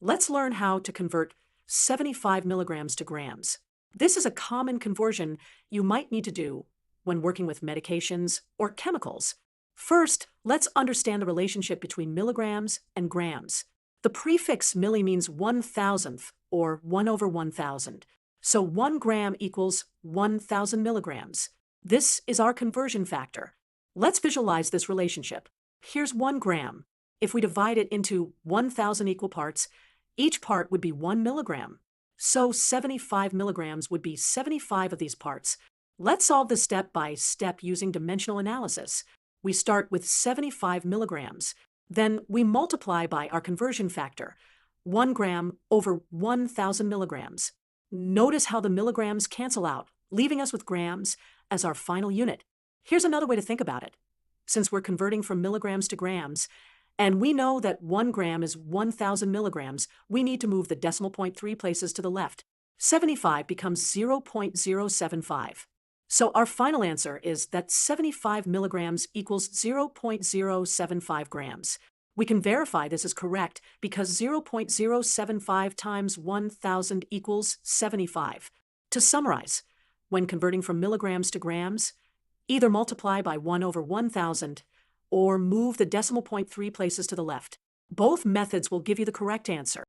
Let's learn how to convert 75 milligrams to grams. This is a common conversion you might need to do when working with medications or chemicals. First, let's understand the relationship between milligrams and grams. The prefix milli means 1,000th or 1 over 1,000. So 1 gram equals 1,000 milligrams. This is our conversion factor. Let's visualize this relationship. Here's 1 gram. If we divide it into 1,000 equal parts, each part would be 1 milligram. So 75 milligrams would be 75 of these parts. Let's solve this step by step using dimensional analysis. We start with 75 milligrams. Then we multiply by our conversion factor, 1 gram over 1,000 milligrams. Notice how the milligrams cancel out, leaving us with grams as our final unit. Here's another way to think about it. Since we're converting from milligrams to grams, and we know that 1 gram is 1,000 milligrams, we need to move the decimal point 3 places to the left. 75 becomes 0.075. So our final answer is that 75 milligrams equals 0.075 grams. We can verify this is correct because 0.075 times 1,000 equals 75. To summarize, when converting from milligrams to grams, either multiply by 1 over 1,000 or move the decimal point 3 places to the left. Both methods will give you the correct answer.